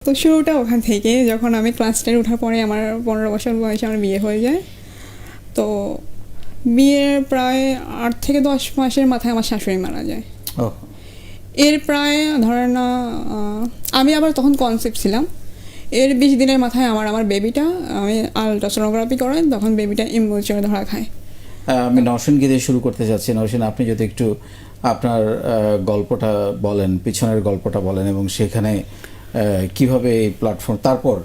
তো শুরুটা ওখান থেকে, যখন আমি ক্লাস 10 ওঠার পরে আমার 15 বছর বয়সে আমার বিয়ে হয়ে যায়। তো বিয়ের প্রায় 8 থেকে 10 মাসের মাথায় আমার শাশুড়ি মারা যায়। এর প্রায় ধরেন না, আমি আবার তখন কনসেপ্ট ছিলাম। এর 20 দিনের মাথায় আমার বেবিটা, আমি আলট্রাসোনোগ্রাফি করাই, তখন বেবিটা ইম্যাচিউর ধরা খায়। আমি নওশিনকে দিয়ে শুরু করতে যাচ্ছি। নওশিন, আপনি যদি একটু আপনার গল্পটা বলেন, পিছনের গল্পটা বলেন, এবং সেখানে কিভাবে এই প্ল্যাটফর্ম, তারপর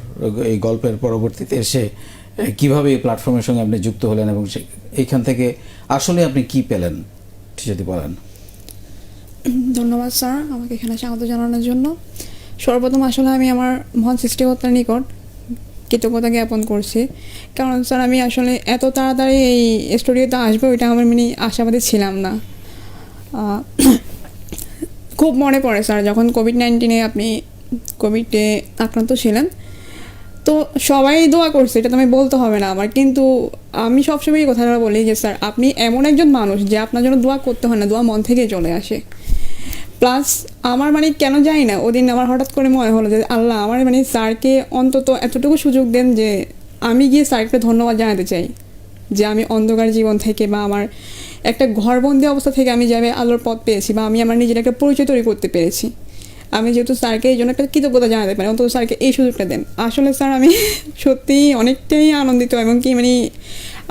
এই গল্পের পরবর্তীতে এসে কিভাবে এই প্ল্যাটফর্মের সঙ্গে আপনি যুক্ত হলেন, এবং এইখান থেকে আসলে আপনি কি পেলেন যদি বলেন। ধন্যবাদ স্যার আমাকে এখানে স্বাগত জানানোর জন্য। সর্বপ্রথম আসলে আমি আমার মহান সৃষ্টিকর্তার নিকট কৃতজ্ঞতা জ্ঞাপন করছি, কারণ স্যার আমি আসলে এত তাড়াতাড়ি এই স্টুডিওতে আসবো এটা আমার আশাবাদী ছিলাম না। খুব মনে পড়ে স্যার, যখন কোভিড-19 আপনি কোভিডে আক্রান্ত ছিলেন, তো সবাই দোয়া করছে, এটা তো আমি বলতে হবে না আমার, কিন্তু আমি সবসময় এই কথাটা বলি যে স্যার আপনি এমন একজন মানুষ যে আপনার জন্য দোয়া করতে হয় না, দোয়া মন থেকে চলে আসে। প্লাস আমার কেন জানি না, ওদিন আমার হঠাৎ করে মনে হলো যে আল্লাহ আমার স্যারকে অন্তত এতটুকু সুযোগ দেন যে আমি গিয়ে স্যারকে ধন্যবাদ জানাতে চাই যে আমি অন্ধকার জীবন থেকে বা আমার একটা ঘরবন্দি অবস্থা থেকে আমি যাবে আলোর পথ পেয়েছি, বা আমি আমার নিজের একটা পরিচয় তৈরি করতে পেরেছি। আমি যেহেতু স্যারকে এই জন্য একটা কৃতজ্ঞতা জানাতে পারি, অন্তত স্যারকে এই সুযোগটা দেন। আসলে স্যার আমি সত্যিই অনেকটাই আনন্দিত এবং কি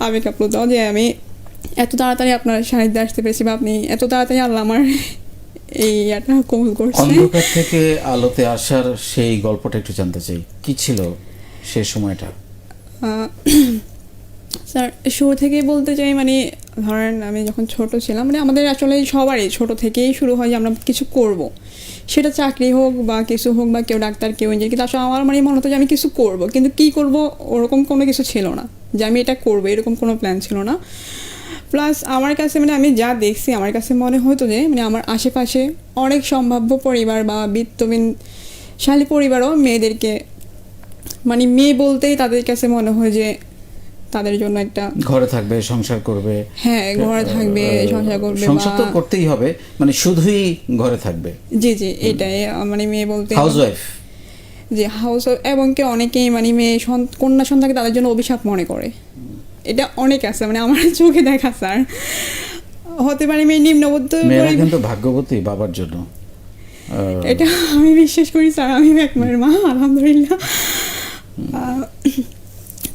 আবেগ আপ্লুত যে আমি এত তাড়াতাড়ি আপনার সাহিত্যে আসতে পেরেছি, বা আপনি এত তাড়াতাড়ি আল্লাহ আমার এই এটা কবুল করছে। অন্ধকার থেকে আলোতে আসার সেই গল্পটা একটু জানতে চাই, কি ছিল সেই সময়টা? স্যার শুরু থেকেই বলতে চাই, ধরেন আমি যখন ছোট ছিলাম, আমাদের আসলে সবারই ছোট থেকেই শুরু হয় যে আমরা কিছু করব, সেটা চাকরি হোক বা কিছু হোক, বা কেউ ডাক্তার কেউ ইঞ্জিনিয়ার, কিন্তু আসলে আমার মনে হতো যে আমি কিছু করব, কিন্তু কি করব ওরকম কোনো কিছু ছিল না যে আমি এটা করবো, এরকম কোনো প্ল্যান ছিল না। প্লাস আমার কাছে আমি যা দেখছি, আমার কাছে মনে হতো যে আমার আশেপাশে অনেক সম্ভাব্য পরিবার বা বিত্তশালী পরিবারও মেয়েদেরকে মেয়ে বলতেই তাদের কাছে মনে হয় যে তাদের জন্য একটা ঘরে থাকবে, সংসার করবে। হ্যাঁ, ঘরে থাকবে, সংসার করবে, সংসার তো করতেই হবে, শুধুই ঘরে থাকবে। জি জি, এটাই মেয়ে বলতে হাউসওয়াইফ। যে হাউস, এবং কি অনেকেই মেয়ে কন্যা সন্তানকে তাদের জন্য অভিশাপ মনে করে। এটা অনেক আছে, আমার চোখে দেখা স্যার। হতে পারে মেয়ে নিম্নবদ্ধ, মেয়েরা কিন্তু ভাগ্যবতী বাবার জন্য, এটা আমি বিশ্বাস করি স্যার। আমি একমাত্র মা, আলহামদুলিল্লাহ।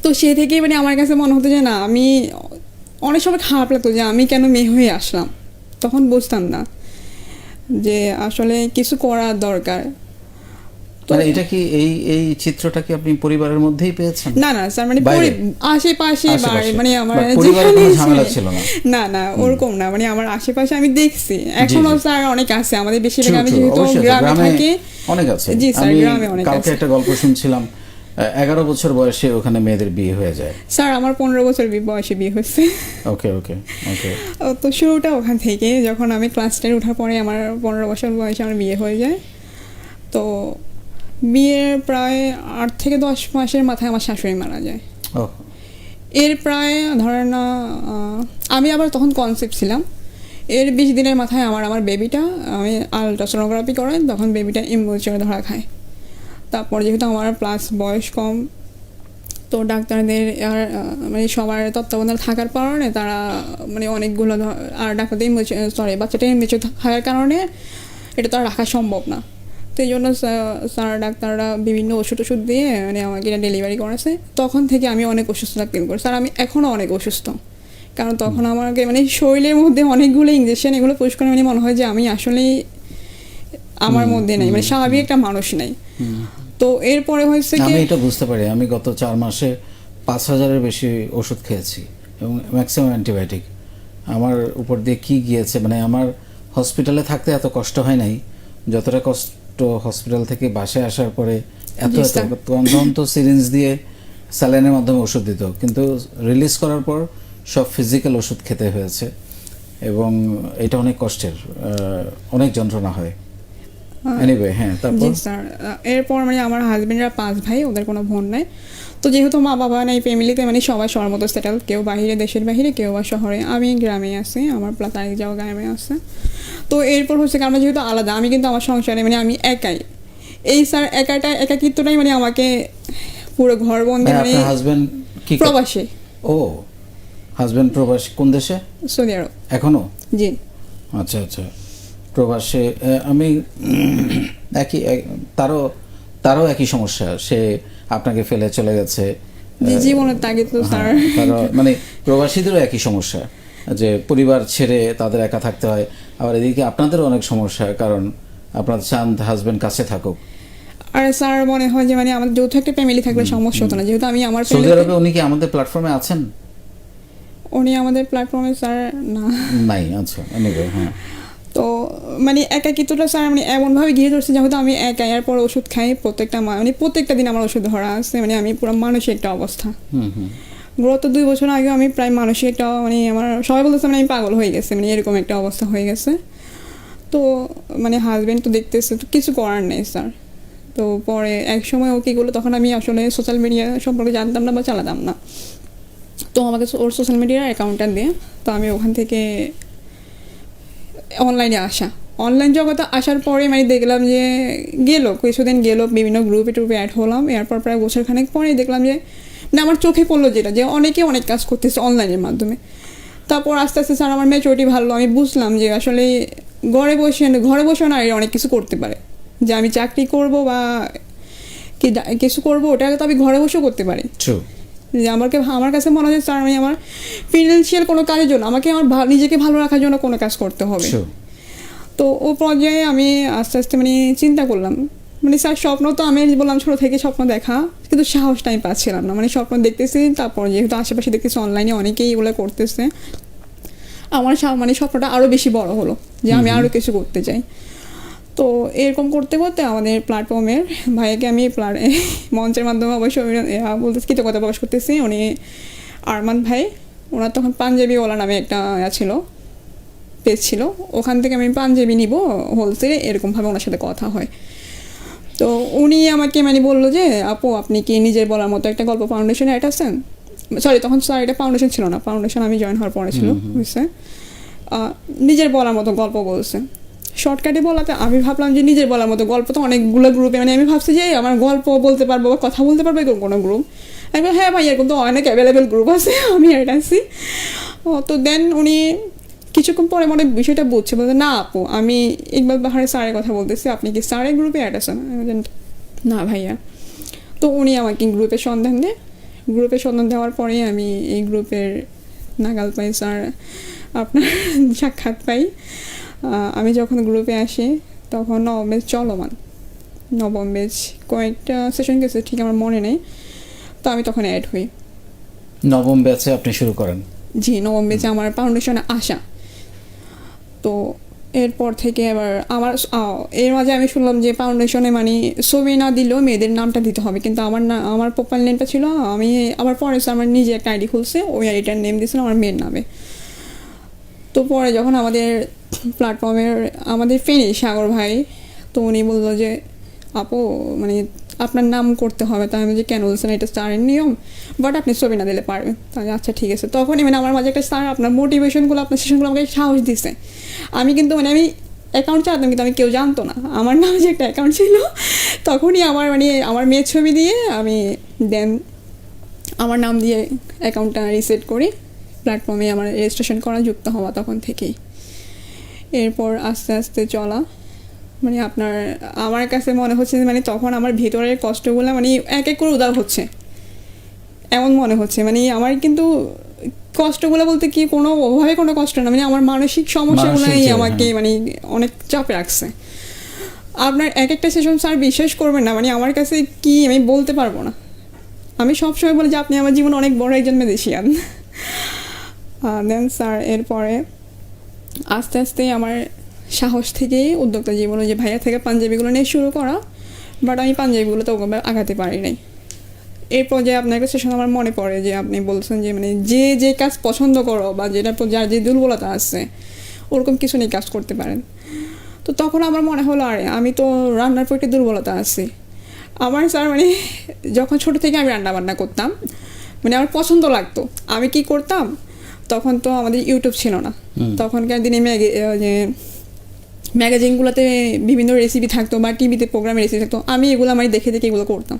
তো সে থেকেই আমার কাছে মনে হতো যে না, আমি অনেক সময় খারাপ লাগতো যে আমি কেন মেয়ে হয়ে আসলাম। তখন বুঝতাম না যে আসলে কিছু করার দরকার। এটা কি এই চিত্রটা কি আপনি পরিবারের মধ্যেই পেয়েছেন? না না স্যার, আশেপাশে আমার ঝামেলা ছিল না? না না, ওরকম না। আমার আশেপাশে আমি দেখছি, এখনো স্যার অনেক আছে। আমাদের বেশিরভাগ, আমি যেহেতু গ্রামে থাকি, অনেক আছে। জি স্যার, গ্রামে অনেক আছে। কালকে একটা গল্প শুনছিলাম, 11 বছর বয়সে ওখানে মেয়েদের বিয়ে হয়ে যায়। স্যার আমার 15 বছর বয়সে বিয়ে হয়েছে। ওকে ওকে ওকে। তো শুরুটা ওখান থেকে, যখন আমি ক্লাস 10 ওঠার পরে আমার 15 বছর বয়সে আমার বিয়ে হয়ে যায়। তো বিয়ের প্রায় 8 থেকে 10 মাসের মাথায় আমার শাশুড়ি মারা যায়। এর প্রায় ধরেন না, আমি আবার তখন কনসেপ্ট ছিলাম। এর 20 দিনের মাথায় আমার বেবিটা, আমি আলট্রাসোনোগ্রাফি করাই, তখন বেবিটা ইম্যাচিউর ধরা খায়। তারপর যেহেতু আমার প্লাস বয়স কম, তো ডাক্তারদের সবার তত্ত্বাবধানে থাকার কারণে তারা অনেকগুলো, আর ডাক্তারদের বাচ্চাটা ইম্যাচিউর থাকার কারণে এটা তো আর রাখা সম্ভব না। তো এই জন্য স্যার ডাক্তাররা বিভিন্ন ওষুধ দিয়ে আমাকে এটা ডেলিভারি করেছে। তখন থেকে আমি অনেক অসুস্থতা ফিল করি স্যার। আমি এখনও অনেক অসুস্থ, কারণ তখন আমাকে শরীরের মধ্যে অনেকগুলো ইঞ্জেকশন, এগুলো পুশ করে মনে হয় যে আমি আসলেই আমার মধ্যে নেই, স্বাভাবিক একটা মানুষ নেই। তো এরপরে হয়েছে কি, আমি এটা বুঝতে পারি। আমি গত 4 মাসে 5000-এর বেশি ওষুধ খেয়েছি, এবং ম্যাক্সিমাম অ্যান্টিবায়োটিক। আমার উপর দিয়ে কি গিয়েছে, আমার হসপিটালে থাকতে এত কষ্ট হয় নাই যতটা কষ্ট হসপিটাল থেকে বাসায় আসার পরে। তো সিরিঞ্জ দিয়ে স্যালাইনের মাধ্যমে ওষুধ দিত, কিন্তু রিলিজ করার পর সব ফিজিক্যাল ওষুধ খেতে হয়েছে, এবং এটা অনেক কষ্টের, অনেক যন্ত্রণা হয়। এনিওয়ে, হ্যাঁ, তারপর স্যার এরপর আমার হাজবেন্ডরা 5 ভাই, ওদের কোনো বোন নাই। তো যেহেতু মা বাবা নেই ফ্যামিলিতে, সবাই সবার মতো সেটেল, কেউ বাহিরে, দেশের বাহিরে, কেউ বা শহরে। আমি গ্রামে আছি, আমার প্লাস আরেক যাওয়া গ্রামে আছে। তো এরপর হচ্ছে আমরা যেহেতু আলাদা, আমি কিন্তু আমার সংসারে আমি একাই, এই স্যার একাকিত্বটাই মানে আমাকে পুরো ঘর বন্ধে মানে আপনার হাজবেন্ড কি প্রবাসী, ও হাজবেন্ড প্রবাসী কোন দেশে সৌদি আরব। এখনো? জি আচ্ছা আচ্ছা, প্রবাসে আমি তারও একই সমস্যা, সে আপনাকে ফেলে চলে গেছে। জি, জীবনের তাগিদ তো স্যার। তারও মানে প্রবাসীদেরও একই সমস্যা যে পরিবার ছেড়ে তাদের একা থাকতে হয়। আবার এদিকে আপনাদেরও অনেক সমস্যা, কারণ আপনারা চান হাজবেন্ড কাছে থাকুক। আর স্যার মনে হয় যে মানে আমার যৌথ একটা ফ্যামিলি থাকলে সমস্যা হতো না, যেহেতু আমি আমার সৌদি আরবে উনি কি আমাদের প্ল্যাটফর্মে আছেন? উনি আমাদের প্ল্যাটফর্মে স্যার না নাই। আচ্ছা, anyway, হ্যাঁ। তো মানে একাকিত্বটা স্যার মানে এমনভাবে ঘিরে ধরছে, যেহেতু আমি একা, এরপর ওষুধ খাই মানে প্রত্যেকটা দিন আমার ওষুধ ধরা আছে, মানে আমি পুরো মানসিক একটা অবস্থা। গত 2 বছর আগে আমি প্রায় মানসিক একটা মানে আমার সবাই বলতেছে মানে আমি পাগল হয়ে গেছে, মানে এরকম একটা অবস্থা হয়ে গেছে। তো মানে হাজবেন্ড তো দেখতেছে, তো কিছু করার নেই স্যার। তো পরে এক সময় ও কী করলো, তখন আমি আসলে সোশ্যাল মিডিয়া সম্পর্কে জানতাম না বা চালাতাম না। তো আমাকে ওর সোশ্যাল মিডিয়ার অ্যাকাউন্টটা দিয়ে, তো আমি ওখান থেকে অনলাইন জগতে আসার পরে মানে দেখলাম যে কিছুদিন গেলো, বিভিন্ন গ্রুপে অ্যাড হলাম। এরপর প্রায় বছরখানেক পরে দেখলাম যে মানে আমার চোখে পড়লো যেটা, যে অনেকে অনেক কাজ করতেছে অনলাইনের মাধ্যমে। তারপর আস্তে আস্তে স্যার আমার ম্যাচুরিটি ভালো, আমি বুঝলাম যে আসলে ঘরে বসে না অনেক কিছু করতে পারে। যে আমি চাকরি করব বা কিছু করব, ওটা তো আমি ঘরে বসেও করতে পারি। যে আমার কাছে মনে হয় স্যার আমি আমার ফিনান্সিয়াল কোনো কাজের জন্য আমাকে আমার নিজেকে ভালো রাখার জন্য কোনো কাজ করতে হবে। তো ও পর্যায়ে আমি আস্তে আস্তে মানে চিন্তা করলাম, মানে স্যার স্বপ্ন তো আমি বললাম ছোটো থেকে স্বপ্ন দেখা, কিন্তু সাহসটা আমি পাচ্ছিলাম না। মানে স্বপ্ন দেখতেছি, তারপর যেহেতু আশেপাশে দেখতেছি অনলাইনে অনেকেই এগুলো করতেছে, আমার মানে স্বপ্নটা আরও বেশি বড় হলো যে আমি আরও কিছু করতে চাই। তো এরকম করতে করতে আমাদের প্ল্যাটফর্মের ভাইকে আমি মঞ্চের মাধ্যমে অবশ্যই বলতে কৃতজ্ঞতা প্রকাশ করতেছি। উনি আরমান ভাই, ওনার তখন পাঞ্জাবিওয়ালা নামে একটা ছিল পেজ ছিল, ওখান থেকে আমি পাঞ্জাবি নিব হোলসেলে, এরকমভাবে ওনার সাথে কথা হয়। তো উনি আমাকে মানে বললো যে আপু আপনি কি নিজের বলার মতো একটা গল্প ফাউন্ডেশনে অ্যাড আছেন? সরি, তখন স্যার এটা ফাউন্ডেশন ছিল না, ফাউন্ডেশন আমি জয়েন হওয়ার পরে ছিল, বুঝছে। নিজের বলার মতো গল্প বলছে, শর্টকাটে বলাতে আমি ভাবলাম যে নিজের বলার মতো গল্প তো অনেকগুলো গ্রুপে, মানে আমি ভাবছি যে আমার গল্প বলতে পারবো বা কথা বলতে পারবো এরকম কোনো গ্রুপ। একবার হ্যাঁ ভাই এরকম তো অনেক অ্যাভেলেবেল গ্রুপ আছে, আমি অ্যাড আছি। তো দেন উনি কিছুক্ষণ পরে মনে বিষয়টা বুঝছে, বলতে না আপু আমি ইকবাল বাহারের স্যারের কথা বলতেছি, আপনি কি স্যারের গ্রুপে অ্যাড আছেন? না ভাইয়া। তো উনি আমাকে গ্রুপের সন্ধান দেওয়ার পরে আমি এই গ্রুপের নাগাল পাই, স্যার আপনার সাক্ষাৎ পাই। আমি যখন গ্রুপে আসি তখন নবম ব্যাচ কয়েকটা সেশন গেছে, ঠিক আমার মনে নেই। তো আমি তখন অ্যাড হই। নবম ব্যাচে আপনি শুরু করেন? জি, নবম ব্যাচে আমার ফাউন্ডেশনে আসা। তো এরপর থেকে এবার এর মাঝে আমি শুনলাম যে ফাউন্ডেশনে মানে ছবি না দিলেও মেয়েদের নামটা দিতে হবে, কিন্তু আমার প্রোফাইল নেমটা ছিল, আমি আবার পরে আমার নিজে একটা আইডি খুলছে, ওই আইডিটার নেম দিয়েছিলাম আমার মেয়ের নামে। তো পরে যখন আমাদের প্ল্যাটফর্মের আমাদের সাগর ভাই, তো উনি বললো যে আপু মানে আপনার নাম করতে হবে। তাই আমি যে কেন বলছেন, এটা স্যারের নিয়ম, বাট আপনি ছবি না দিলে পারবেন। তাহলে আচ্ছা ঠিক আছে। তখনই মানে আমার মাঝে একটা স্যার আপনার মোটিভেশনগুলো, আপনার সেশনগুলো আমাকে সাহস দিছে। আমি কিন্তু মানে আমি অ্যাকাউন্ট চালাতাম, কিন্তু আমি কেউ জানতো না আমার নাম যে একটা অ্যাকাউন্ট ছিল। তখনই আমার মেয়ের ছবি দিয়ে আমি দেন আমার নাম দিয়ে অ্যাকাউন্টটা রিসেট করি, প্ল্যাটফর্মে আমার রেজিস্ট্রেশন করা, যুক্ত হওয়া তখন থেকেই। এরপর আস্তে আস্তে চলা, মানে আমার কাছে মনে হচ্ছে মানে তখন আমার ভেতরের কষ্টগুলো মানে এক এক করে উদার হচ্ছে, এমন মনে হচ্ছে। মানে আমার কিন্তু কষ্টগুলো বলতে কি ওভাবে কোনো কষ্ট না, মানে আমার মানসিক সমস্যাগুলোই আমাকে মানে অনেক চাপে রাখছে। আপনার এক একটা সেশন স্যার বিশ্বাস করবেন না, মানে আমার কাছে কি আমি বলতে পারবো না। আমি সবসময় বলি যে আপনি আমার জীবনে অনেক বড় একজন ম্যাজিশিয়ান। দেন স্যার এরপরে আস্তে আস্তে আমার সাহস থেকেই উদ্যোক্তা জীবনে যে ভাইয়া থেকে পাঞ্জাবিগুলো নিয়ে শুরু করা, বাট আমি পাঞ্জাবিগুলো তো আগাতে পারি নাই। এরপর যে আপনার কাছে সেশন আমার মনে পড়ে যে আপনি বলছেন যে মানে যে কাজ পছন্দ করো বা যার যে দুর্বলতা আছে ওরকম কিছু নিয়ে কাজ করতে পারেন। তো তখন আমার মনে হলো আরে আমি তো রান্নার প্রতি দুর্বলতা আছে আমার। স্যার মানে যখন ছোটো থেকে আমি রান্না বান্না করতাম, মানে আমার পছন্দ লাগতো। আমি কি করতাম, তখন তো আমাদের ইউটিউব ছিল না, তখনকার দিনে ম্যাগাজিনগুলোতে বিভিন্ন রেসিপি থাকতো বা টিভিতে প্রোগ্রামে রেসিপি থাকতো, আমি এগুলো আমার দেখে দেখে এগুলো করতাম।